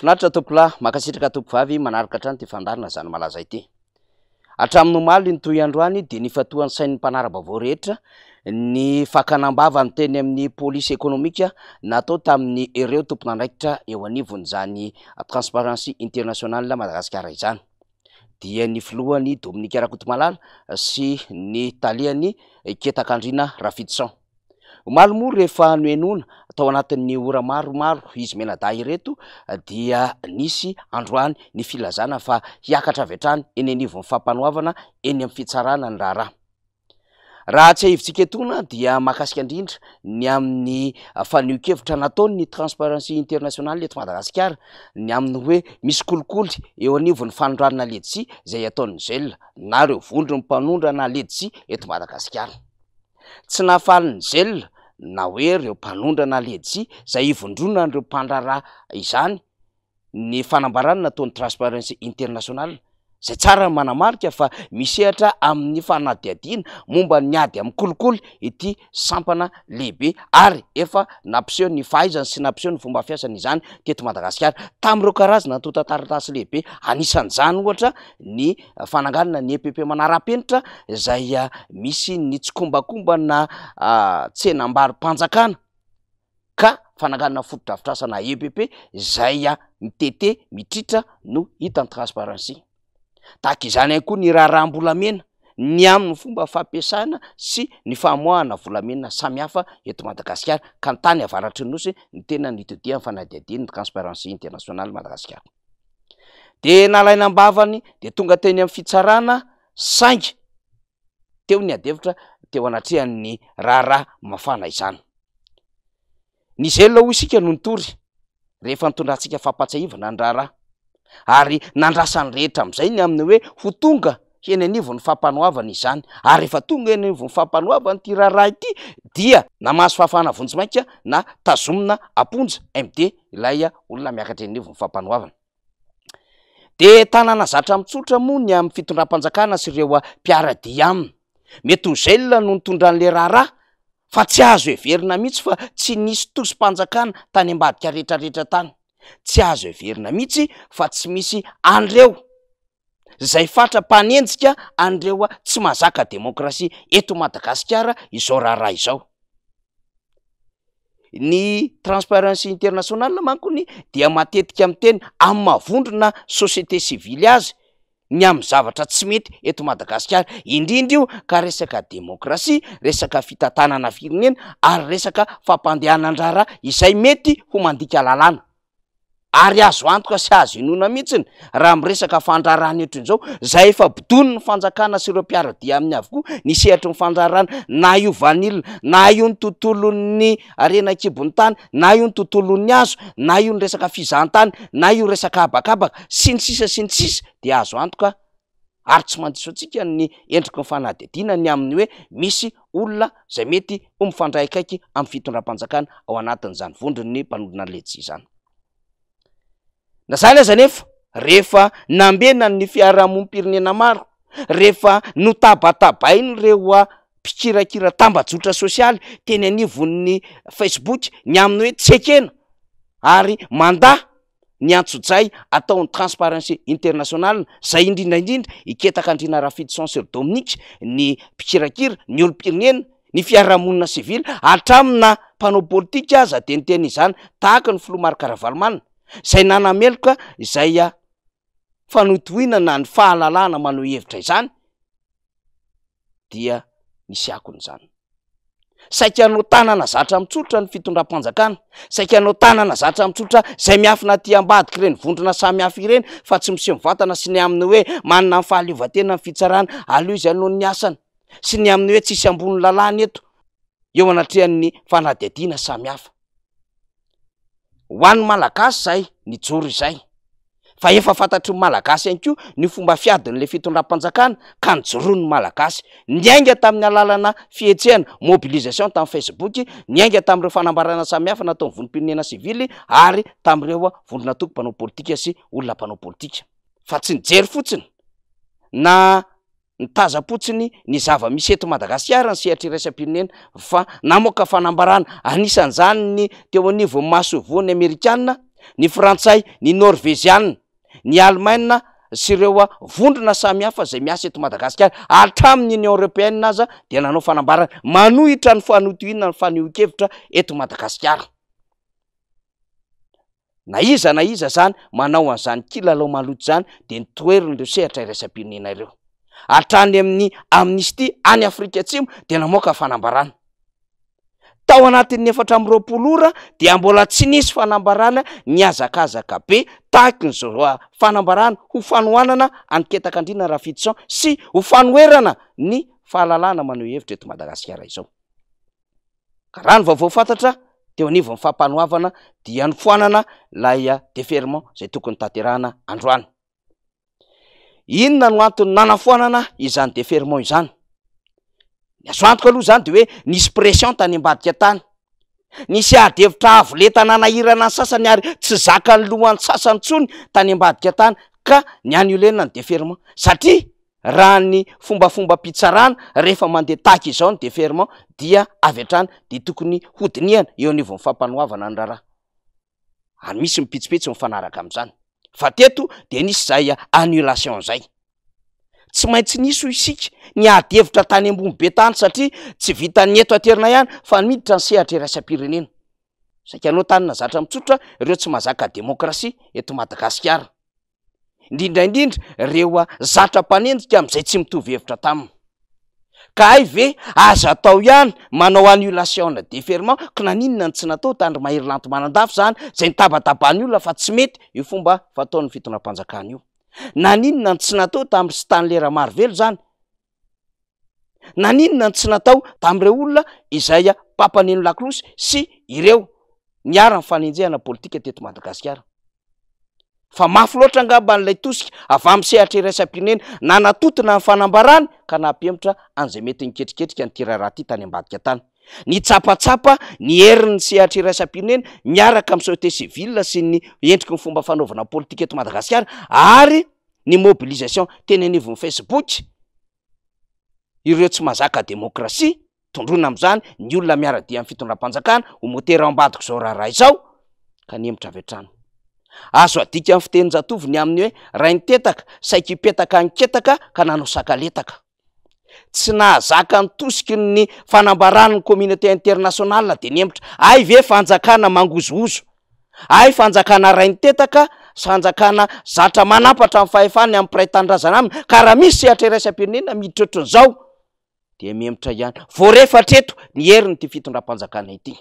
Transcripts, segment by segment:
Finaritra tompolahy makasitraka tompovavy manaraka hatrany ty fandarina zany malaza ity. Hatramin'ny omaly ny toy androany dia nifatohan'ny sain'ny mpanara-baovao rehetra ny fakanam-bava ny teny amin'ny polisy ekonomika natao tamin'ny ireo tompon'andraikitra eo anivon'izany Transparency International Madagasikara izany. Dia ny filohany Dominique Rakotomalala sy ny talihany Ketakandrina Rafidson. Omaly moa rehefa noenona tao anatin'ny ora maromaro izy menada ireto dia nisy androany ny filazana fa hiakatra avy hatrany eny anivon'ny fampanoavana eny amin'ny fitsarana ny raharaha. Raha tsy ahivitsika etona dia mahakasika indrindra ny amin'ny fanio-kevitra nataon'ny Transparency International eto Madagasikara ny amin'ny hoe misy kolikoly eo anivon'ny fanondrana ledsi izay ataon'ny zelona na ireo vondro ny mpanondrana ledsi eto Madagasikara. Tsy nahafalin'ny zelona na hoe ireo mpanondrana ledsi izay ivondrona ireo mpandraraha izany ny fanambarana nataon'ny Transparency International izay tsara manamarika fa misehatra amin'ny fanadihadiana momba ny ady amin'ny kolikoly ity sampana lehibe ary efa nampiseho ny fahaizany sy nampiseho ny fomba fiasana izany teto Madagasikara tamin'ireo karazana antotan-taratasy lehibe. Anisan'izany ohatra ny fananganana ny EPP manara-penitra izay misy ny tsikombakomba na tsenam-bary-panjakana ka fananganana foto-drafitrasa na EPP izay mitete mitritra no hitan'ny Transparency. Tahaka izany ihany koa ny raharaham-bolamena ny amin'ny fomba fampiasana sy ny famoahana volamena samihafa eto Madagasikara ka ny tany avaratry ny nosy ny tena nitodian'ny fanadihadiana ny Transparency International Madagasikara. De nalaina am-bavany de tonga teny amin'ny fitsarana saingy teo ny adevitra teo anatrehan'ny raharaha mafana izany. Ny zelona hoy isika no nitory rehefa nitondrantsika fampatsahivana ny raharaha ary nandrasany rehetra amin'izay ny amin'ny hoe ho tonga eny anivon'ny fampanoavana izany ary rehefa tonga eny anivon'ny fampanoavana ity raharaha ity dia namaso fahafahana vonjimaika na tazomina aponja MD ilay olona miakatra eny anivon'ny fampanoavana. De tanana zatra mitsotra moa ny amin'ny fitondram-panjakana sy ireo mpiaradia aminy. Mety ho zelona no nitondra an'le raharaha fa tsy azo heverina mihitsy fa tsy nisy tosim-panjakana tany ambadika rehetrarehetra tany. Tsy azo heverina mihitsy fa tsy misy an'ireo izay fatra-panenjika an'ireo tsy mahazaka demokrasia eto Madagasikara izao raharaha izao. Ny Transparency International mankony dia matetika miteny amin'ny mavondrona société civile azy ny amin'ny zavatra tsy mety eto Madagasikara, indrindra io ka resaka demokrasia, resaka fitantanana firenena ary resaka fampandehanan-draharaha izay mety ho mandika lalàna. Ary azo antoka sy azo inona mihitsiny raha miresaka fandrarahana eto izao izay efa bodony ny fanjakana sy ireo mpiaradia amin'ny avokoa ny sehatry ny fandrarahana na io vanila na io ny tontolon'ny arenan-kibon'ny tany na io ny tontolon'ny hazo na io ny resaka fizahantany na io resaka habakabaka sy ny sisa dia azo antoka ary tsy mandiso antsika ny endriky ny fanadihadiana ny amin'ny hoe misy olona izay mety ho mifandray akaiky amin'ny fitondram-panjakana ao anatin'izany vondron'ny mpanodina ledsi izany. Na zany aza nefa rehefa nambena ny fiarahamonim-pirenena maro, rehefa notabatabainy ireo mpikirakira tambajotra sosialy teny anivon'ny Facebook ny amin'ny hoe tsekena ary mandaha ny antso-jay ataon'ny Transparency International izay indrindraindrindra Ketakandrina Rafidson sy Dominique ny mpikirakira ny olom-pirenena ny fiarahamonina sivily hatramina mpanao politika aza de ny teny izany tahaka ny filoha Marc Ravalomanana izay nanameloka izay fanotoina na ny fahalalana maneho hevitra izany dia nisy akon'izany. Saika anao tanana zatra mitsotra ny fitondram-panjakana, saika anao tanana zatra mitsotra izay miafina aty ambadiky ireny vondrona samihafa ireny fa tsy miseho mivantana sy ny amin'ny hoe manana ny fahaleovantena ny fitsarana aloha izy anoho ny asany sy ny amin'ny hoe tsisy ambony lalàna eto eo anatrehan'ny fanadihadiana samihafa. Ho an'ny malagasy zay nijoro izay fa efa fantatry ny malagasy ihany koa ny fomba fiadin'le fitondram-panjakana ka nijoroan'ny malagasy niainga tamin'ny alalana fihetsehana mobilisation tamin'ny Facebook, niainga tamin'ireo fanambarana samihafa nataon'ny vondrom-pirenena sivily ary tamin'ireo vondrona toko mpanao politika sy olona mpanao politika. Fa tsy nijery fotsiny na nitaza-potsiny ny zava-misy eto Madagasikara ny sehatra iraisam-pirenena fa namoaka fanambarana anisan'izany ny teo anivon'ny masovoan'ny Amerikanina ny frantsay, ny norvézianina, ny alemaina sy ireo vondrona samihafa zay miasa eto Madagasikara hatramin'ny Union Européenne aza dia nanao fanambarana manohitra ny fanotoina ny fanehoan-kevitra eto Madagasikara. Na iza zany manao an'izany kilalao maloto zany dia nitoerin'ireo sehatra iraisam-pirenena ireo. Hatrany amin'ny amnistia any Afrika Atsimo dia namoaka fanambarana. Tao anatin'ny 420 ora dia mbola tsy nisy fanambarana niazakazaka be tahaka n'izao fanambarana ho fanohanana anketak'Andriana Raphaël sy ho fanoherana ny fahalalana maneho hevitra eto Madagasikara izao. Ka raha ny vaovao fantatra teo anivon'ny fampanohavana dia nifoanana lay déferment zay tokony tanterahana androany. Inona no antony nanafoanana izany déferment izany? Ny azo antoka aloha zany de hoe nisy pression tany ambadika tany. Nisy adevitra avo le tanàna sasany ary tsy zakan'ny lohan'ny sasany tsony tany ambadika tany ka ny annulena ny déferment. Satria raha ny fombafomba mpitsarana rehefa mandeha tahaka izao ny déferment dia avy hatrany de tokony hodiniana eo anivon'ny fampanohavana ny raharaha. Ary misy mipitsipitsy mifanaraka amin'izany. Fa teto de nisy zay annulation zay. Tsy maintsy nisy hoy isika ny adevitra tany ambony be tany satria tsy vitan'ny eto aterina ihany fa miditra ny sehatra iraisam-pirenena. Saika anao tanina zatra mitsotra ireo tsy mahazaka demokrasia eto Madagasikara. Indrindra ireo zatra-panendrika amin'izay tsy mitovy hevitra taminy. Ka ay ve aza atao ihany manao annulation na déferment ka naninona ny tsy natao tandry mahery lanto manandafy zany zay nitabatabany olona fa tsy mety io fomba fataon'ny fitondram-panjakana io. Naninona ny tsy natao tamin'ny Stanley Ramarvelo zany? Naninona ny tsy natao tamin'ireo olona izay Papaneno Laklosy sy ireo niara ny fanenjehana politika teto Madagasikara? Fa mafy loatra angamba n'ilay tosika avy amin'ny sehatra iraisam-pirenena nanatotona ny fanambarany ka nampemitra an'izay mety niketriketrika ny tiraraha ty tany ambadika tany. Ny tsapatsapa ny herin'ny sehatra iraisam-pirenena miaraka amin'ny société civile sy ny endriky ny fomba fanaovana politika eto Madagasikara ary ny mobilisation teny anivon'ny Facebook. Ireo tsy mahazaka demokrasia tondrona amin'izany ny olona miara-dia amin'ny fitondram-panjakana ho motera ambadiko zao raharaha izao ka niemotra avy hatrany. Azo adika amin'ny fitenin-jatovo ny amin'ny hoe ray nitetaka saika ipetaka niketaka ka nanao sakaletaka. Tsy nahazaka ny tosiky ny fanambaran'ny communauté internationale de niemotra ay ve fanjakana mangozohozo, ay fanjakana ray nitetaka, fanjakana zatra manapatra amin'ny fahefany amin'ny piray tanindrazana aminy ka raha misy sehatra iraisam-pirenena miditra ohatran'izao de miemotra ihany. Voarefa treto ny herin'ny ty fitondram-panjakana ity.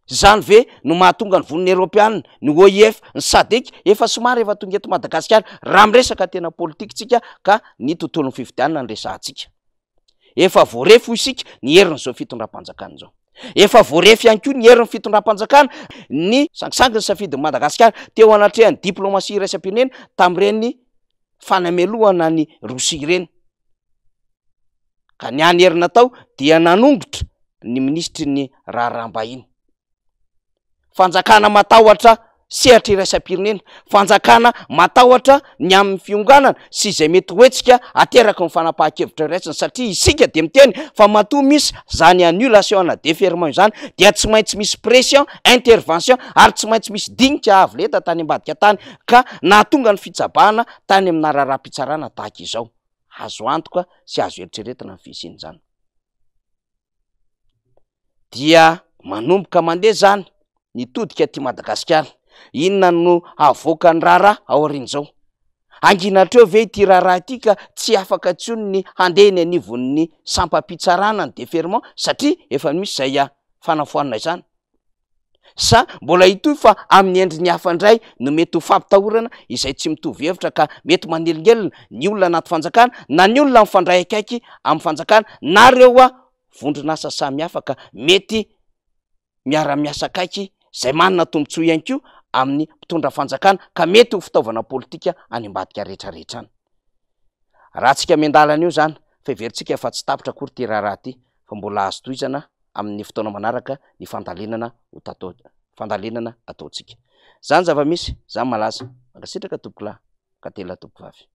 Zany ve no mahatonga ny von'ny Europeanina, ny OIF, ny SADC efa somary efa tonga eto Madagasikara raha miresaka tena politikitsika ka ny tontolon'ny fifidianana ny resahantsika. Efa voarefy isika ny herin'izao fitondram-panjakana zao. Efa voarefy ihany koa ny herin'ny fitondram-panjakana ny sangisangy ny safidin'ny Madagasikara teo anatrehan'ny diplomasia iraisam-pirenena tamin'ireny fanamelohana ny Rosia ireny. Ka ny any herina tao dia nanongotra ny ministry ny raharaham-bahiny. Fanjakana matahotra sehatra iraisam-pirenena, fanjakana matahotra ny amin'ny fionganana sy izay mety hoetsika ateraka ny fanapahan-kevitra iraisana satria isika de miteny fa matoa misy zany annulation na déferment izany dia tsy maintsy misy pression, intervention ary tsy maintsy misy dinika avoleta tany ambadika tany ka nahatonga ny fitsabahana tany amin'ny raharaha-pitsarana tahaka izao. Azo antoka sy azo eritreretina ny fisian'izany. Dia manomboka mandeha zany nitodika ty Madagasikara. Inona no avoaka ny raharaha ao aorian'izao? Anginatreo ve ity raharaha ity ka tsy afaka intsony ny handehany anivon'ny sampam-pitsarana ny déferment satria efa misy zay fanafoanana izany? Sa mbola itoy fa amin'ny endriny hafa indray no mety ho fampitahorana izay tsy mitovy hevitra ka mety manelingelina ny olona anaty fanjakana na ny olona mifandray akaiky amin'ny fanjakana na reo vondron'asa samihafa ka mety miara-miasa akaiky zay manana tombontsoa ihany koa amin'ny mpitondra fanjakana ka mety ho fitaovana politika any ambadika rehetrarehetra any. Raha tsika miandalana eo zany fa everitsika fa tsy tapitra akory ty raharaha ty fa mbola azo tohizana amin'ny fotoana manaraka ny fandalenana ataotsika. Zany zava-misy, zany malaza, mankasitraka tompoko lahy, ka tela tompoko vavy.